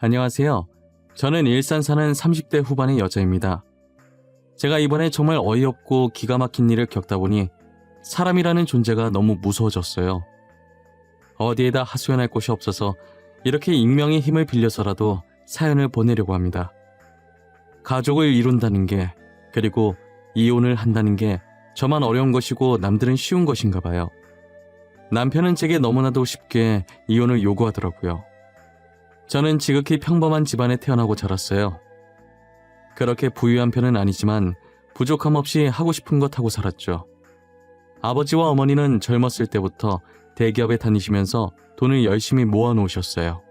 안녕하세요. 저는 일산 사는 30대 후반의 여자입니다. 제가 이번에 정말 어이없고 기가 막힌 일을 겪다 보니 사람이라는 존재가 너무 무서워졌어요. 어디에다 하소연할 곳이 없어서 이렇게 익명의 힘을 빌려서라도 사연을 보내려고 합니다. 가족을 이룬다는 게, 그리고 이혼을 한다는 게 저만 어려운 것이고 남들은 쉬운 것인가 봐요. 남편은 제게 너무나도 쉽게 이혼을 요구하더라고요. 저는 지극히 평범한 집안에 태어나고 자랐어요. 그렇게 부유한 편은 아니지만 부족함 없이 하고 싶은 것 하고 살았죠. 아버지와 어머니는 젊었을 때부터 대기업에 다니시면서 돈을 열심히 모아놓으셨어요.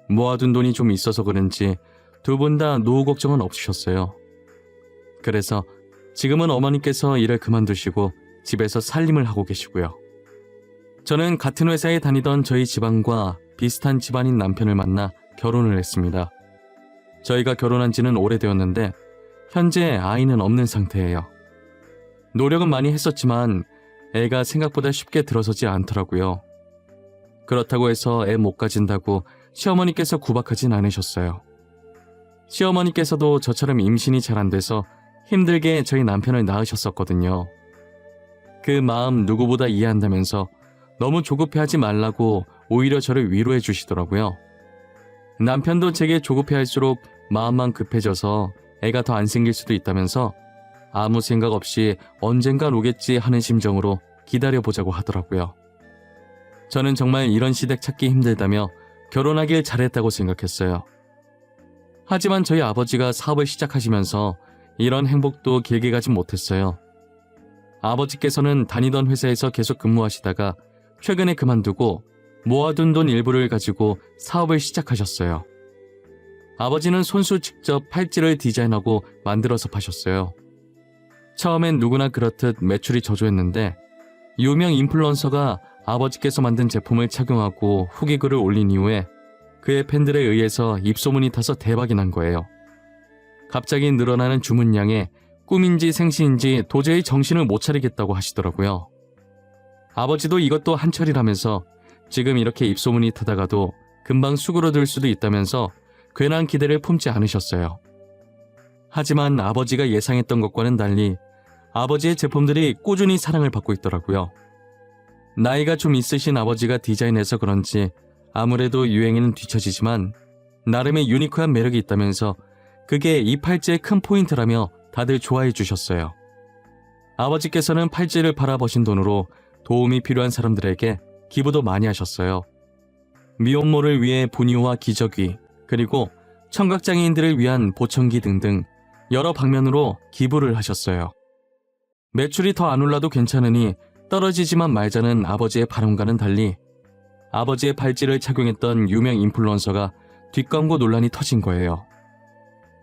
모아둔 돈이 좀 있어서 그런지 두 분 다 노후 걱정은 없으셨어요. 그래서 지금은 어머니께서 일을 그만두시고 집에서 살림을 하고 계시고요. 저는 같은 회사에 다니던 저희 집안과 비슷한 집안인 남편을 만나 결혼을 했습니다. 저희가 결혼한 지는 오래되었는데 현재 아이는 없는 상태예요. 노력은 많이 했었지만 애가 생각보다 쉽게 들어서지 않더라고요. 그렇다고 해서 애 못 가진다고 시어머니께서 구박하진 않으셨어요. 시어머니께서도 저처럼 임신이 잘 안 돼서 힘들게 저희 남편을 낳으셨었거든요. 그 마음 누구보다 이해한다면서 너무 조급해하지 말라고 오히려 저를 위로해 주시더라고요. 남편도 제게 조급해할수록 마음만 급해져서 애가 더 안 생길 수도 있다면서 아무 생각 없이 언젠간 오겠지 하는 심정으로 기다려보자고 하더라고요. 저는 정말 이런 시댁 찾기 힘들다며 결혼하길 잘했다고 생각했어요. 하지만 저희 아버지가 사업을 시작하시면서 이런 행복도 길게 가진 못했어요. 아버지께서는 다니던 회사에서 계속 근무하시다가 최근에 그만두고 모아둔 돈 일부를 가지고 사업을 시작하셨어요. 아버지는 손수 직접 팔찌를 디자인하고 만들어서 파셨어요. 처음엔 누구나 그렇듯 매출이 저조했는데 유명 인플루언서가 아버지께서 만든 제품을 착용하고 후기글을 올린 이후에 그의 팬들에 의해서 입소문이 타서 대박이 난 거예요. 갑자기 늘어나는 주문량에 꿈인지 생시인지 도저히 정신을 못 차리겠다고 하시더라고요. 아버지도 이것도 한철이라면서 지금 이렇게 입소문이 타다가도 금방 수그러들 수도 있다면서 괜한 기대를 품지 않으셨어요. 하지만 아버지가 예상했던 것과는 달리 아버지의 제품들이 꾸준히 사랑을 받고 있더라고요. 나이가 좀 있으신 아버지가 디자인해서 그런지 아무래도 유행에는 뒤처지지만 나름의 유니크한 매력이 있다면서 그게 이 팔찌의 큰 포인트라며 다들 좋아해 주셨어요. 아버지께서는 팔찌를 팔아버신 돈으로 도움이 필요한 사람들에게 기부도 많이 하셨어요. 미혼모를 위해 분유와 기저귀, 그리고 청각장애인들을 위한 보청기 등등 여러 방면으로 기부를 하셨어요. 매출이 더 안 올라도 괜찮으니 떨어지지만 말자는 아버지의 바람과는 달리 아버지의 팔찌를 착용했던 유명 인플루언서가 뒷광고 논란이 터진 거예요.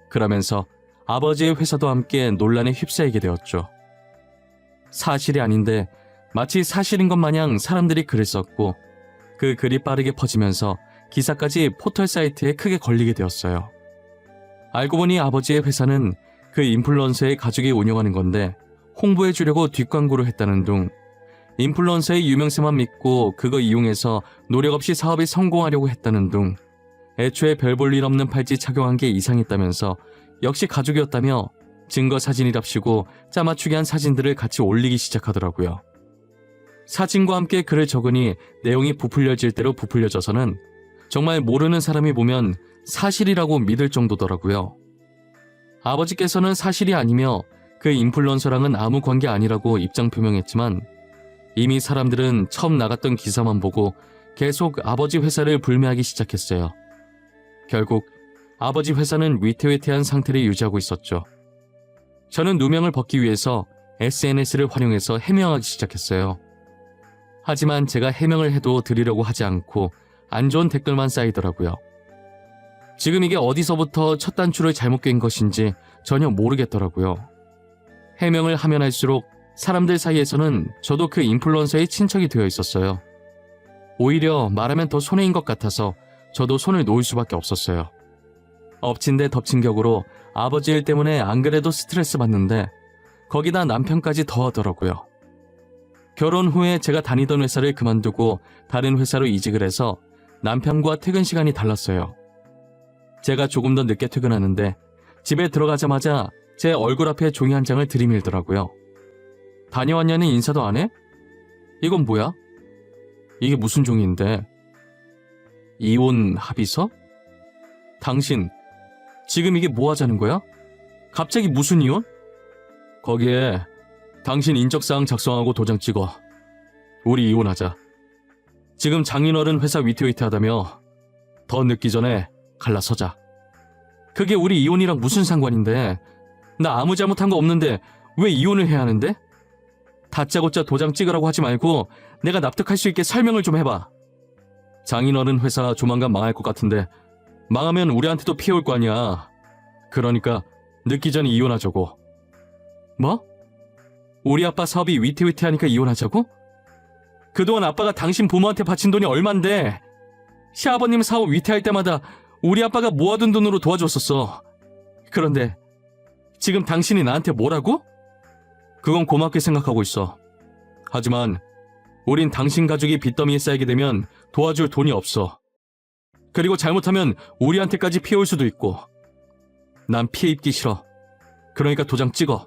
그러면서 아버지의 회사도 함께 논란에 휩싸이게 되었죠. 사실이 아닌데 마치 사실인 것 마냥 사람들이 글을 썼고 그 글이 빠르게 퍼지면서 기사까지 포털 사이트에 크게 걸리게 되었어요. 알고 보니 아버지의 회사는 그 인플루언서의 가족이 운영하는 건데 홍보해 주려고 뒷광고를 했다는 둥, 인플루언서의 유명세만 믿고 그거 이용해서 노력 없이 사업에 성공하려고 했다는 둥, 애초에 별 볼 일 없는 팔찌 착용한 게 이상했다면서 역시 가족이었다며 증거 사진이랍시고 짜맞추게 한 사진들을 같이 올리기 시작하더라고요. 사진과 함께 글을 적으니 내용이 부풀려질 대로 부풀려져서는 정말 모르는 사람이 보면 사실이라고 믿을 정도더라고요. 아버지께서는 사실이 아니며 그 인플루언서랑은 아무 관계 아니라고 입장 표명했지만 이미 사람들은 처음 나갔던 기사만 보고 계속 아버지 회사를 불매하기 시작했어요. 결국 아버지 회사는 위태위태한 상태를 유지하고 있었죠. 저는 누명을 벗기 위해서 SNS를 활용해서 해명하기 시작했어요. 하지만 제가 해명을 해도 드리려고 하지 않고 안 좋은 댓글만 쌓이더라고요. 지금 이게 어디서부터 첫 단추를 잘못 깬 것인지 전혀 모르겠더라고요. 해명을 하면 할수록 사람들 사이에서는 저도 그 인플루언서의 친척이 되어 있었어요. 오히려 말하면 더 손해인 것 같아서 저도 손을 놓을 수밖에 없었어요. 엎친 데 덮친 격으로 아버지 일 때문에 안 그래도 스트레스 받는데 거기다 남편까지 더하더라고요. 결혼 후에 제가 다니던 회사를 그만두고 다른 회사로 이직을 해서 남편과 퇴근 시간이 달랐어요. 제가 조금 더 늦게 퇴근하는데 집에 들어가자마자 제 얼굴 앞에 종이 한 장을 들이밀더라고요. 다녀왔냐는 인사도 안 해? 이건 뭐야? 이게 무슨 종이인데? 이혼 합의서? 당신 지금 이게 뭐 하자는 거야? 갑자기 무슨 이혼? 거기에 당신 인적사항 작성하고 도장 찍어. 우리 이혼하자. 지금 장인어른 회사 위태위태하다며 더 늦기 전에 갈라서자. 그게 우리 이혼이랑 무슨 상관인데? 나 아무 잘못한 거 없는데 왜 이혼을 해야 하는데? 다짜고짜 도장 찍으라고 하지 말고 내가 납득할 수 있게 설명을 좀 해봐. 장인어른 회사 조만간 망할 것 같은데 망하면 우리한테도 피해 올 거 아니야. 그러니까 늦기 전에 이혼하자고. 뭐? 우리 아빠 사업이 위태위태하니까 이혼하자고? 그동안 아빠가 당신 부모한테 바친 돈이 얼만데 시아버님 사업 위태할 때마다 우리 아빠가 모아둔 돈으로 도와줬었어. 그런데 지금 당신이 나한테 뭐라고? 그건 고맙게 생각하고 있어. 하지만 우린 당신 가족이 빚더미에 쌓이게 되면 도와줄 돈이 없어. 그리고 잘못하면 우리한테까지 피해 올 수도 있고. 난 피해 입기 싫어. 그러니까 도장 찍어.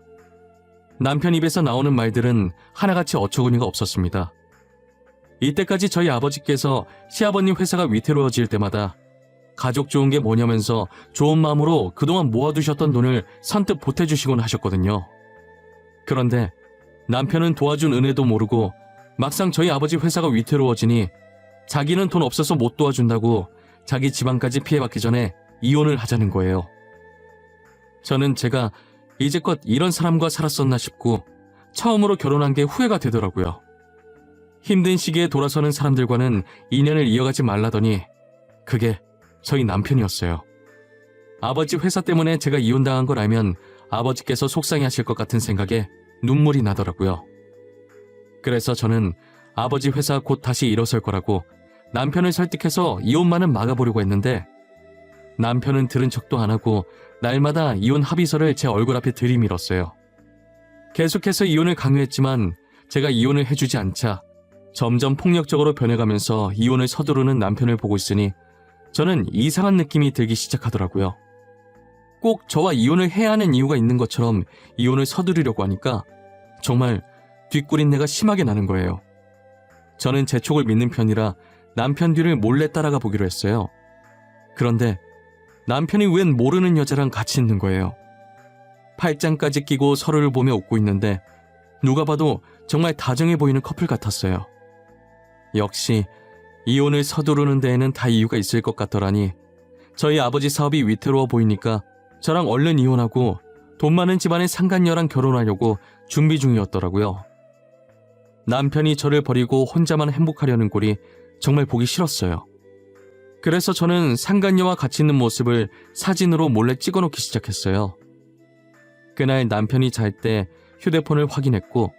남편 입에서 나오는 말들은 하나같이 어처구니가 없었습니다. 이때까지 저희 아버지께서 시아버님 회사가 위태로워질 때마다 가족 좋은 게 뭐냐면서 좋은 마음으로 그동안 모아두셨던 돈을 선뜻 보태주시곤 하셨거든요. 그런데 남편은 도와준 은혜도 모르고 막상 저희 아버지 회사가 위태로워지니 자기는 돈 없어서 못 도와준다고 자기 집안까지 피해받기 전에 이혼을 하자는 거예요. 저는 제가 이제껏 이런 사람과 살았었나 싶고 처음으로 결혼한 게 후회가 되더라고요. 힘든 시기에 돌아서는 사람들과는 인연을 이어가지 말라더니 그게 저희 남편이었어요. 아버지 회사 때문에 제가 이혼당한 걸 알면 아버지께서 속상해하실 것 같은 생각에 눈물이 나더라고요. 그래서 저는 아버지 회사 곧 다시 일어설 거라고 남편을 설득해서 이혼만은 막아보려고 했는데 남편은 들은 척도 안 하고 날마다 이혼 합의서를 제 얼굴 앞에 들이밀었어요. 계속해서 이혼을 강요했지만 제가 이혼을 해주지 않자 점점 폭력적으로 변해가면서 이혼을 서두르는 남편을 보고 있으니 저는 이상한 느낌이 들기 시작하더라고요. 꼭 저와 이혼을 해야 하는 이유가 있는 것처럼 이혼을 서두르려고 하니까 정말 뒷구린내가 심하게 나는 거예요. 저는 제 촉을 믿는 편이라 남편 뒤를 몰래 따라가 보기로 했어요. 그런데 남편이 웬 모르는 여자랑 같이 있는 거예요. 팔짱까지 끼고 서로를 보며 웃고 있는데 누가 봐도 정말 다정해 보이는 커플 같았어요. 역시 이혼을 서두르는 데에는 다 이유가 있을 것 같더라니 저희 아버지 사업이 위태로워 보이니까 저랑 얼른 이혼하고 돈 많은 집안의 상간녀랑 결혼하려고 준비 중이었더라고요. 남편이 저를 버리고 혼자만 행복하려는 꼴이 정말 보기 싫었어요. 그래서 저는 상간녀와 같이 있는 모습을 사진으로 몰래 찍어놓기 시작했어요. 그날 남편이 잘 때 휴대폰을 확인했고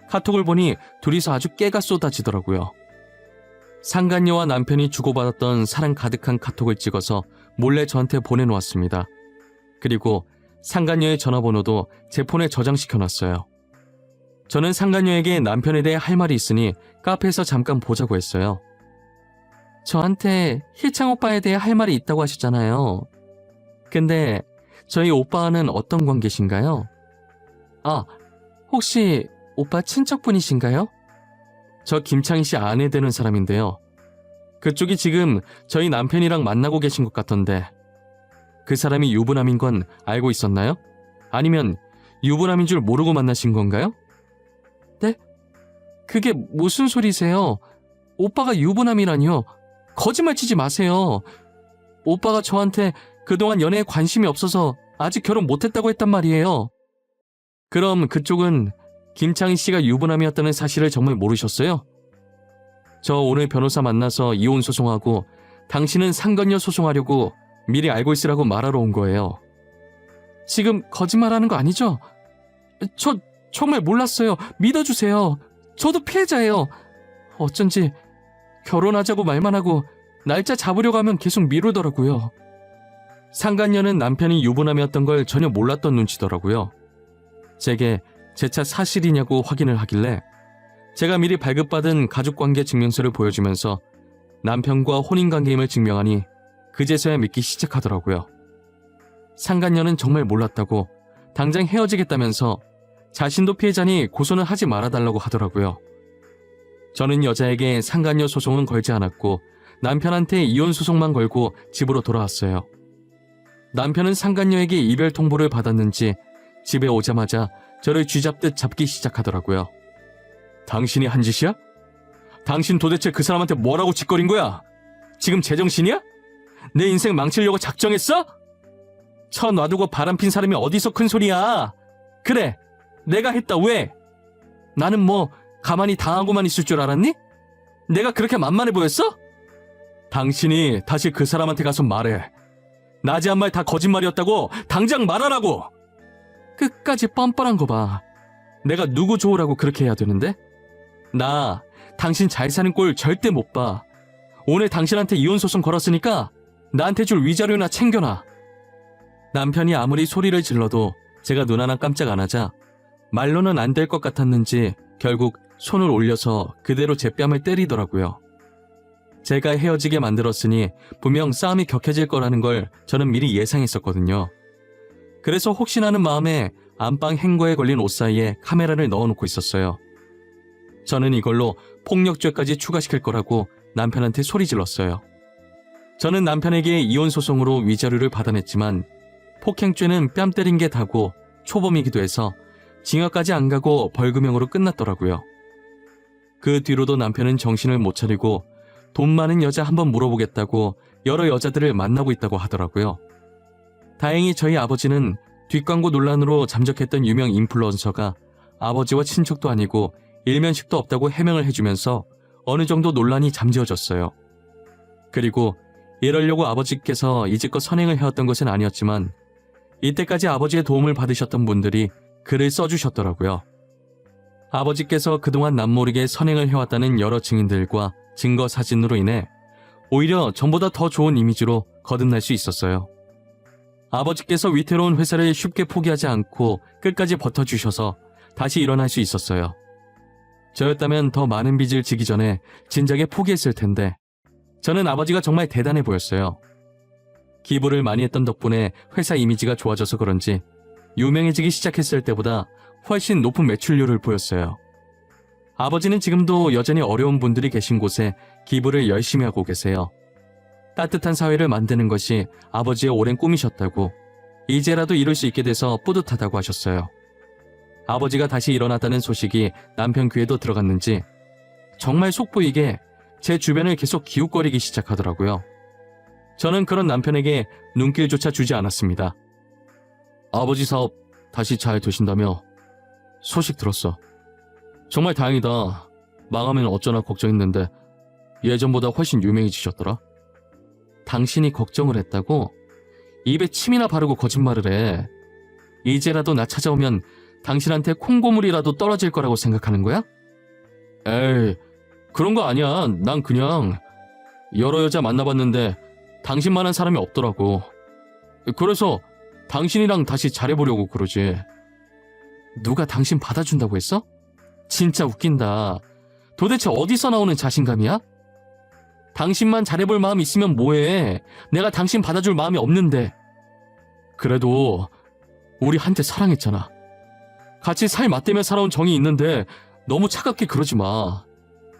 카톡을 보니 둘이서 아주 깨가 쏟아지더라고요. 상간녀와 남편이 주고받았던 사랑 가득한 카톡을 찍어서 몰래 저한테 보내놓았습니다. 그리고 상간녀의 전화번호도 제 폰에 저장시켜놨어요. 저는 상간녀에게 남편에 대해 할 말이 있으니 카페에서 잠깐 보자고 했어요. 저한테 희창 오빠에 대해 할 말이 있다고 하셨잖아요. 근데 저희 오빠는 어떤 관계신가요? 아, 혹시 오빠 친척분이신가요? 저 김창희 씨 아내 되는 사람인데요. 그쪽이 지금 저희 남편이랑 만나고 계신 것 같던데 그 사람이 유부남인 건 알고 있었나요? 아니면 유부남인 줄 모르고 만나신 건가요? 네? 그게 무슨 소리세요? 오빠가 유부남이라니요? 거짓말 치지 마세요. 오빠가 저한테 그동안 연애에 관심이 없어서 아직 결혼 못했다고 했단 말이에요. 그럼 그쪽은 김창희 씨가 유부남이었다는 사실을 정말 모르셨어요? 저 오늘 변호사 만나서 이혼 소송하고 당신은 상간녀 소송하려고 미리 알고 있으라고 말하러 온 거예요. 지금 거짓말하는 거 아니죠? 저 정말 몰랐어요. 믿어주세요. 저도 피해자예요. 어쩐지 결혼하자고 말만 하고 날짜 잡으려고 하면 계속 미루더라고요. 상간녀는 남편이 유부남이었던 걸 전혀 몰랐던 눈치더라고요. 제게 제 차 사실이냐고 확인을 하길래 제가 미리 발급받은 가족관계 증명서를 보여주면서 남편과 혼인관계임을 증명하니 그제서야 믿기 시작하더라고요. 상간녀는 정말 몰랐다고 당장 헤어지겠다면서 자신도 피해자니 고소는 하지 말아달라고 하더라고요. 저는 여자에게 상간녀 소송은 걸지 않았고 남편한테 이혼 소송만 걸고 집으로 돌아왔어요. 남편은 상간녀에게 이별 통보를 받았는지 집에 오자마자 저를 쥐잡듯 잡기 시작하더라고요. 당신이 한 짓이야? 당신 도대체 그 사람한테 뭐라고 짓거린 거야? 지금 제정신이야? 내 인생 망치려고 작정했어? 쳐 놔두고 바람핀 사람이 어디서 큰 소리야? 그래, 내가 했다. 왜? 나는 뭐 가만히 당하고만 있을 줄 알았니? 내가 그렇게 만만해 보였어? 당신이 다시 그 사람한테 가서 말해. 나지한 말 다 거짓말이었다고 당장 말하라고. 끝까지 뻔뻔한 거 봐. 내가 누구 좋으라고 그렇게 해야 되는데? 나 당신 잘 사는 꼴 절대 못 봐. 오늘 당신한테 이혼 소송 걸었으니까 나한테 줄 위자료나 챙겨놔. 남편이 아무리 소리를 질러도 제가 눈 하나 깜짝 안 하자 말로는 안 될 것 같았는지 결국 손을 올려서 그대로 제 뺨을 때리더라고요. 제가 헤어지게 만들었으니 분명 싸움이 격해질 거라는 걸 저는 미리 예상했었거든요. 그래서 혹시나 하는 마음에 안방 행거에 걸린 옷 사이에 카메라를 넣어놓고 있었어요. 저는 이걸로 폭력죄까지 추가시킬 거라고 남편한테 소리 질렀어요. 저는 남편에게 이혼 소송으로 위자료를 받아냈지만 폭행죄는 뺨 때린 게 다고 초범이기도 해서 징역까지 안 가고 벌금형으로 끝났더라고요. 그 뒤로도 남편은 정신을 못 차리고 돈 많은 여자 한번 물어보겠다고 여러 여자들을 만나고 있다고 하더라고요. 다행히 저희 아버지는 뒷광고 논란으로 잠적했던 유명 인플루언서가 아버지와 친척도 아니고 일면식도 없다고 해명을 해주면서 어느 정도 논란이 잠재워졌어요. 그리고 이러려고 아버지께서 이제껏 선행을 해왔던 것은 아니었지만 이때까지 아버지의 도움을 받으셨던 분들이 글을 써주셨더라고요. 아버지께서 그동안 남모르게 선행을 해왔다는 여러 증인들과 증거 사진으로 인해 오히려 전보다 더 좋은 이미지로 거듭날 수 있었어요. 아버지께서 위태로운 회사를 쉽게 포기하지 않고 끝까지 버텨주셔서 다시 일어날 수 있었어요. 저였다면 더 많은 빚을 지기 전에 진작에 포기했을 텐데 저는 아버지가 정말 대단해 보였어요. 기부를 많이 했던 덕분에 회사 이미지가 좋아져서 그런지 유명해지기 시작했을 때보다 훨씬 높은 매출률을 보였어요. 아버지는 지금도 여전히 어려운 분들이 계신 곳에 기부를 열심히 하고 계세요. 따뜻한 사회를 만드는 것이 아버지의 오랜 꿈이셨다고 이제라도 이룰 수 있게 돼서 뿌듯하다고 하셨어요. 아버지가 다시 일어났다는 소식이 남편 귀에도 들어갔는지 정말 속보이게 제 주변을 계속 기웃거리기 시작하더라고요. 저는 그런 남편에게 눈길조차 주지 않았습니다. 아버지 사업 다시 잘 되신다며? 소식 들었어. 정말 다행이다. 망하면 어쩌나 걱정했는데 예전보다 훨씬 유명해지셨더라. 당신이 걱정을 했다고? 입에 침이나 바르고 거짓말을 해. 이제라도 나 찾아오면 당신한테 콩고물이라도 떨어질 거라고 생각하는 거야? 에이, 그런 거 아니야. 난 그냥 여러 여자 만나봤는데 당신만한 사람이 없더라고. 그래서 당신이랑 다시 잘해보려고 그러지. 누가 당신 받아준다고 했어? 진짜 웃긴다. 도대체 어디서 나오는 자신감이야? 당신만 잘해볼 마음 있으면 뭐해. 내가 당신 받아줄 마음이 없는데. 그래도 우리 한때 사랑했잖아. 같이 살 맞대며 살아온 정이 있는데 너무 차갑게 그러지 마.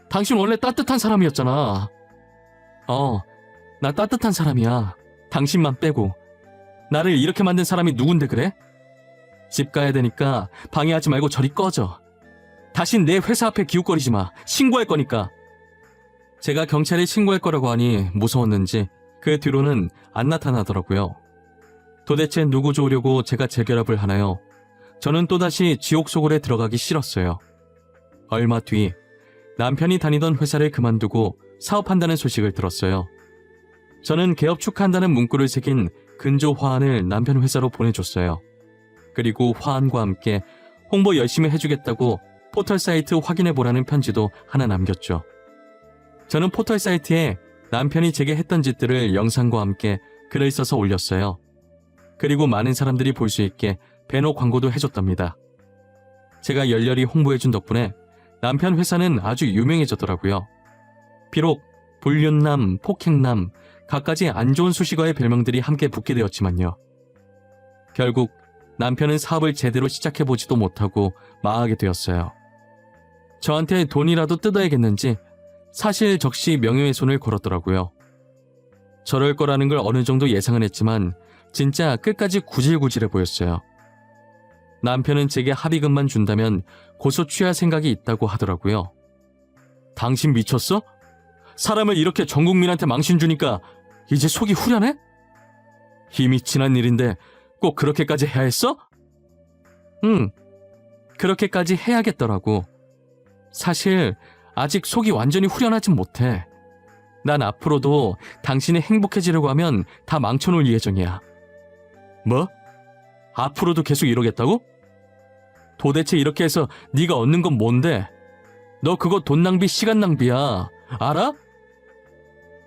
당신 원래 따뜻한 사람이었잖아. 나 따뜻한 사람이야. 당신만 빼고. 나를 이렇게 만든 사람이 누군데 그래? 집 가야 되니까 방해하지 말고 저리 꺼져. 다신 내 회사 앞에 기웃거리지 마. 신고할 거니까. 제가 경찰에 신고할 거라고 하니 무서웠는지 그 뒤로는 안 나타나더라고요. 도대체 누구 좋으려고 제가 재결합을 하나요? 저는 또다시 지옥 속으로 들어가기 싫었어요. 얼마 뒤 남편이 다니던 회사를 그만두고 사업한다는 소식을 들었어요. 저는 개업 축하한다는 문구를 새긴 근조 화환을 남편 회사로 보내줬어요. 그리고 화환과 함께 홍보 열심히 해주겠다고 포털 사이트 확인해보라는 편지도 하나 남겼죠. 저는 포털 사이트에 남편이 제게 했던 짓들을 영상과 함께 글을 써서 올렸어요. 그리고 많은 사람들이 볼 수 있게 배너 광고도 해줬답니다. 제가 열렬히 홍보해준 덕분에 남편 회사는 아주 유명해졌더라고요. 비록 불륜남, 폭행남, 갖가지 안 좋은 수식어의 별명들이 함께 붙게 되었지만요. 결국 남편은 사업을 제대로 시작해보지도 못하고 망하게 되었어요. 저한테 돈이라도 뜯어야겠는지 사실 적시 명예훼손을 걸었더라고요. 저럴 거라는 걸 어느 정도 예상은 했지만 진짜 끝까지 구질구질해 보였어요. 남편은 제게 합의금만 준다면 고소 취할 생각이 있다고 하더라고요. 당신 미쳤어? 사람을 이렇게 전 국민한테 망신 주니까 이제 속이 후련해? 이미 지난 일인데 꼭 그렇게까지 해야 했어? 응, 그렇게까지 해야겠더라고. 사실 아직 속이 완전히 후련하진 못해. 난 앞으로도 당신이 행복해지려고 하면 다 망쳐놓을 예정이야. 뭐? 앞으로도 계속 이러겠다고? 도대체 이렇게 해서 네가 얻는 건 뭔데? 너 그거 돈 낭비, 시간 낭비야. 알아?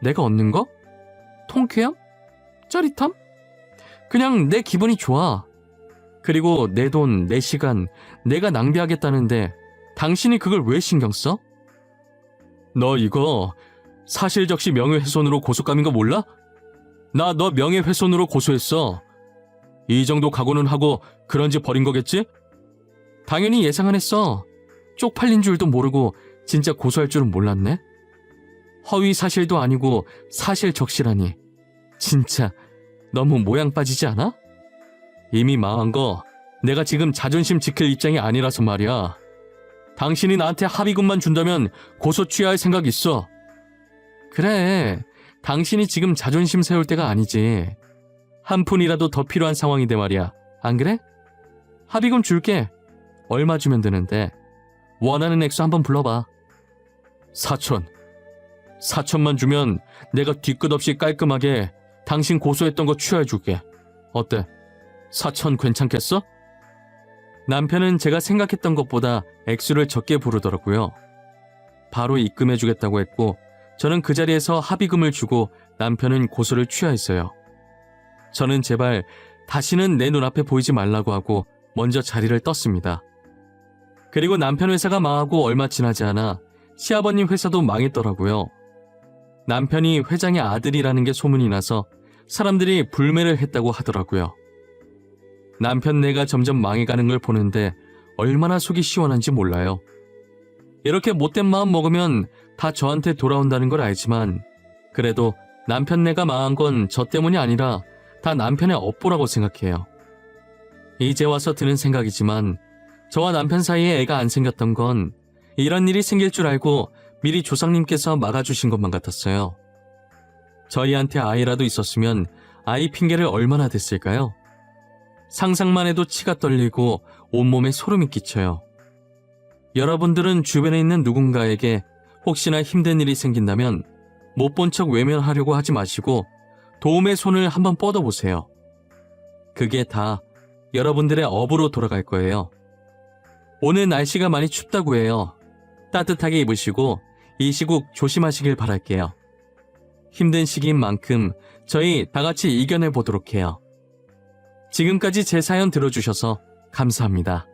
내가 얻는 거? 통쾌함? 짜릿함? 그냥 내 기분이 좋아. 그리고 내 돈, 내 시간, 내가 낭비하겠다는데 당신이 그걸 왜 신경 써? 너 이거 사실적시 명예훼손으로 고소감인 거 몰라? 나 너 명예훼손으로 고소했어. 이 정도 각오는 하고 그런지 버린 거겠지? 당연히 예상은 했어. 쪽팔린 줄도 모르고 진짜 고소할 줄은 몰랐네. 허위 사실도 아니고 사실적시라니. 진짜 너무 모양 빠지지 않아? 이미 망한 거 내가 지금 자존심 지킬 입장이 아니라서 말이야. 당신이 나한테 합의금만 준다면 고소 취하할 생각 있어. 그래, 당신이 지금 자존심 세울 때가 아니지. 한 푼이라도 더 필요한 상황인데 말이야. 안 그래? 합의금 줄게. 얼마 주면 되는데? 원하는 액수 한번 불러봐. 4천. 4천만 주면 내가 뒤끝 없이 깔끔하게 당신 고소했던 거 취하해줄게. 어때? 4천 괜찮겠어? 남편은 제가 생각했던 것보다 액수를 적게 부르더라고요. 바로 입금해주겠다고 했고 저는 그 자리에서 합의금을 주고 남편은 고소를 취하했어요. 저는 제발 다시는 내 눈앞에 보이지 말라고 하고 먼저 자리를 떴습니다. 그리고 남편 회사가 망하고 얼마 지나지 않아 시아버님 회사도 망했더라고요. 남편이 회장의 아들이라는 게 소문이 나서 사람들이 불매를 했다고 하더라고요. 남편네가 점점 망해가는 걸 보는데 얼마나 속이 시원한지 몰라요. 이렇게 못된 마음 먹으면 다 저한테 돌아온다는 걸 알지만 그래도 남편네가 망한 건 저 때문이 아니라 다 남편의 업보라고 생각해요. 이제 와서 드는 생각이지만 저와 남편 사이에 애가 안 생겼던 건 이런 일이 생길 줄 알고 미리 조상님께서 막아주신 것만 같았어요. 저희한테 아이라도 있었으면 아이 핑계를 얼마나 댔을까요? 상상만 해도 치가 떨리고 온몸에 소름이 끼쳐요. 여러분들은 주변에 있는 누군가에게 혹시나 힘든 일이 생긴다면 못 본 척 외면하려고 하지 마시고 도움의 손을 한번 뻗어보세요. 그게 다 여러분들의 업으로 돌아갈 거예요. 오늘 날씨가 많이 춥다고 해요. 따뜻하게 입으시고 이 시국 조심하시길 바랄게요. 힘든 시기인 만큼 저희 다 같이 이겨내 보도록 해요. 지금까지 제 사연 들어주셔서 감사합니다.